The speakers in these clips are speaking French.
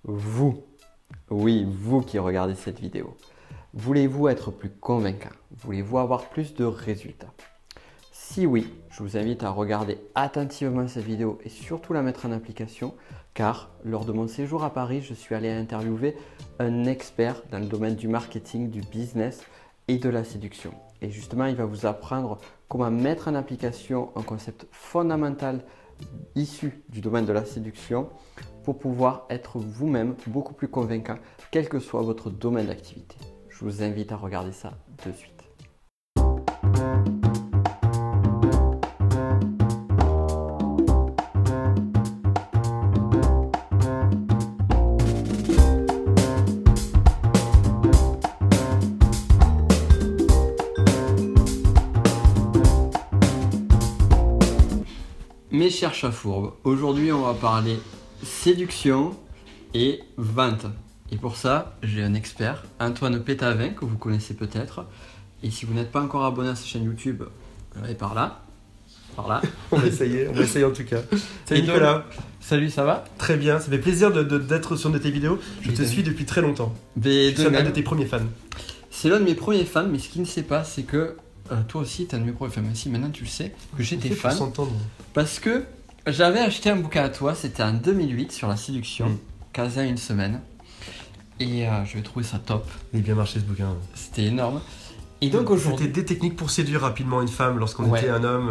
Vous, oui, vous qui regardez cette vidéo, voulez-vous être plus convaincant? Voulez-vous avoir plus de résultats? Si oui, je vous invite à regarder attentivement cette vidéo et surtout la mettre en application car lors de mon séjour à Paris, je suis allé interviewer un expert dans le domaine du marketing, du business et de la séduction. Et justement, il va vous apprendre comment mettre en application un concept fondamental issu du domaine de la séduction pour pouvoir être vous-même beaucoup plus convaincant, quel que soit votre domaine d'activité. Je vous invite à regarder ça de suite. Mes chers chats-fourbes, aujourd'hui on va parler séduction et vente. Et pour ça, j'ai un expert, Antoine Pétavin, que vous connaissez peut-être. Et si vous n'êtes pas encore abonné à sa chaîne YouTube, allez par là. Par là. On va essayer en tout cas. Salut Nicolas. Salut, ça va? Très bien, ça fait plaisir d'être sur une de tes vidéos. Je te suis depuis très longtemps. Je suis un de tes premiers fans. C'est l'un de mes premiers fans, mais ce qu'il ne sait pas, c'est que toi aussi, tu es un de mes premiers fans. Mais si maintenant tu le sais, que j'étais fan. Parce que j'avais acheté un bouquin à toi, c'était en 2008 sur la séduction, quasi une semaine. Et je vais trouver ça top. Il a bien marché ce bouquin. C'était énorme. Et donc aujourd'hui. C'était des techniques pour séduire rapidement une femme lorsqu'on était un homme,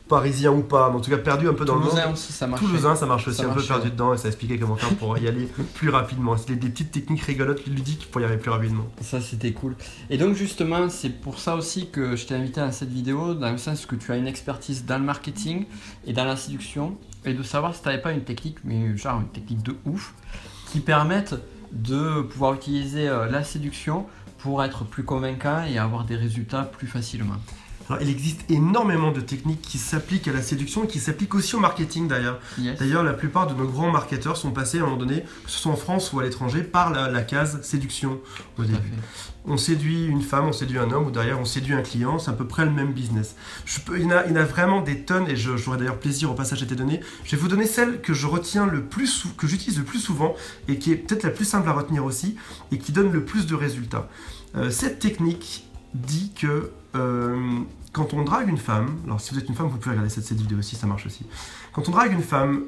parisien ou pas, mais en tout cas perdu un peu dans le monde. Toulousain aussi, ça marche. Toulousain, ça marche aussi, un peu perdu dedans, et ça expliquait comment faire pour y aller plus rapidement. C'était des petites techniques rigolotes, ludiques pour y arriver plus rapidement. Ça, c'était cool. Et donc justement, c'est pour ça aussi que je t'ai invité à cette vidéo, dans le sens que tu as une expertise dans le marketing et dans la séduction, et de savoir si tu n'avais pas une technique, mais genre une technique de ouf, qui permette de pouvoir utiliser la séduction pour être plus convaincant et avoir des résultats plus facilement. Alors, il existe énormément de techniques qui s'appliquent à la séduction et qui s'appliquent aussi au marketing d'ailleurs. Yes. D'ailleurs, la plupart de nos grands marketeurs sont passés à un moment donné, que ce soit en France ou à l'étranger, par la case séduction au début. On séduit une femme, on séduit un homme ou derrière on séduit un client, c'est à peu près le même business. Il y en a vraiment des tonnes et j'aurai d'ailleurs plaisir au passage à tes données. Je vais vous donner celle que je retiens que j'utilise le plus souvent et qui est peut-être la plus simple à retenir aussi et qui donne le plus de résultats. Cette technique dit que quand on drague une femme, alors si vous êtes une femme, vous pouvez regarder cette vidéo aussi, ça marche aussi. Quand on drague une femme,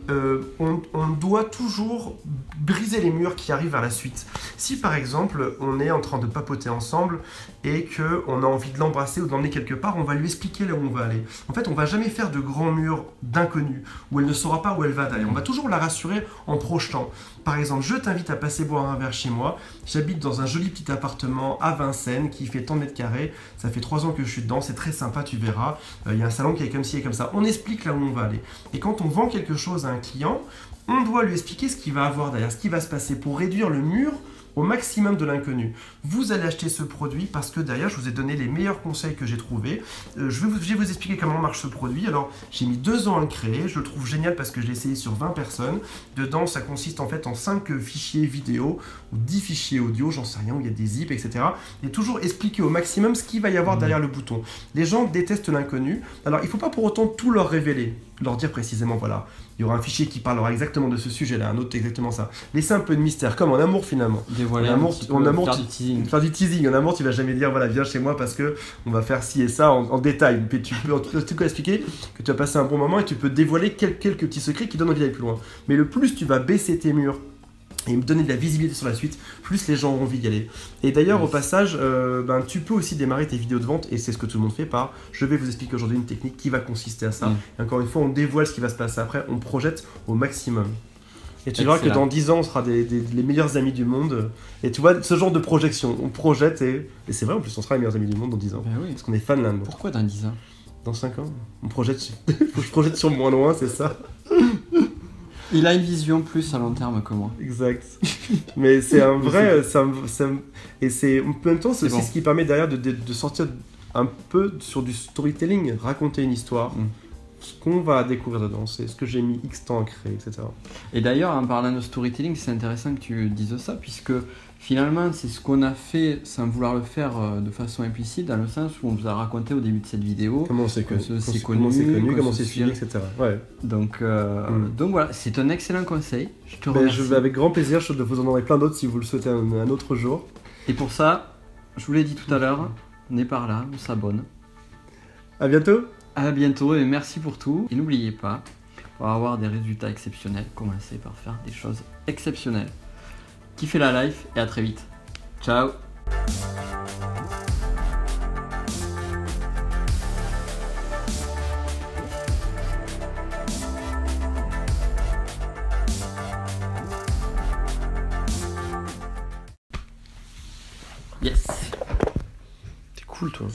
on doit toujours briser les murs qui arrivent vers la suite. Si par exemple, on est en train de papoter ensemble et qu'on a envie de l'embrasser ou de l'emmener quelque part, on va lui expliquer là où on va aller. En fait, on ne va jamais faire de grands murs d'inconnus où elle ne saura pas où elle va aller. On va toujours la rassurer en projetant. Par exemple, je t'invite à passer boire un verre chez moi. J'habite dans un joli petit appartement à Vincennes qui fait tant de mètres carrés. Ça fait 3 ans que je suis dedans, c'est très sympa, tu verras. Il y a un salon qui est comme ci et comme ça. On explique là où on va aller. Et quand on vend quelque chose à un client, on doit lui expliquer ce qu'il va avoir derrière, ce qui va se passer pour réduire le mur au maximum de l'inconnu. Vous allez acheter ce produit parce que derrière, je vous ai donné les meilleurs conseils que j'ai trouvés. Je vais vous expliquer comment marche ce produit. Alors, j'ai mis 2 ans à le créer. Je le trouve génial parce que je l'ai essayé sur 20 personnes. Dedans, ça consiste en fait en 5 fichiers vidéo ou 10 fichiers audio, j'en sais rien, où il y a des zips, etc. Et toujours expliquer au maximum ce qu'il va y avoir derrière le bouton. Les gens détestent l'inconnu. Alors, il ne faut pas pour autant tout leur révéler, leur dire précisément, voilà, il y aura un fichier qui parlera exactement de ce sujet-là, un autre exactement ça. Laisser un peu de mystère, comme en amour finalement. Dévoiler en amour, faire du teasing. Faire du teasing. En amour, tu vas jamais dire, voilà, viens chez moi parce que on va faire ci et ça en détail. Mais tu peux en tout cas expliquer que tu as passé un bon moment et tu peux dévoiler quelques petits secrets qui donnent envie d'aller plus loin. Mais le plus tu vas baisser tes murs et me donner de la visibilité sur la suite, plus les gens ont envie d'y aller. Et d'ailleurs, au passage, tu peux aussi démarrer tes vidéos de vente, et c'est ce que tout le monde fait par « Je vais vous expliquer aujourd'hui une technique qui va consister à ça. Et encore une fois, on dévoile ce qui va se passer après, on projette au maximum. Et tu verras que dans 10 ans, on sera les meilleurs amis du monde. Et tu vois, ce genre de projection, on projette et c'est vrai, en plus, on sera les meilleurs amis du monde dans 10 ans. Ben oui. Parce qu'on est fan l'un de l'autre. Pourquoi dans 10 ans? Dans 5 ans. On projette faut que je projette sur moins loin, c'est ça. Il a une vision plus à long terme que moi. Exact. Mais c'est un vrai... et c'est en même temps, c'est aussi ce qui permet derrière de sortir un peu sur du storytelling, raconter une histoire. ce qu'on va découvrir dedans, c'est ce que j'ai mis X temps à créer, etc. Et d'ailleurs, en parlant de storytelling, c'est intéressant que tu dises ça, puisque finalement, c'est ce qu'on a fait sans vouloir le faire de façon implicite, dans le sens où on vous a raconté au début de cette vidéo Comment c'est connu, comment c'est suivi, etc. Ouais. Donc voilà, c'est un excellent conseil. Je te remercie. Avec grand plaisir, je vous en donnerai plein d'autres si vous le souhaitez un autre jour. Et pour ça, je vous l'ai dit tout à l'heure, on est par là, on s'abonne. À bientôt. À bientôt et merci pour tout. Et n'oubliez pas, pour avoir des résultats exceptionnels, commencez par faire des choses exceptionnelles. Kiffez la life et à très vite. Ciao. Yes. T'es cool toi.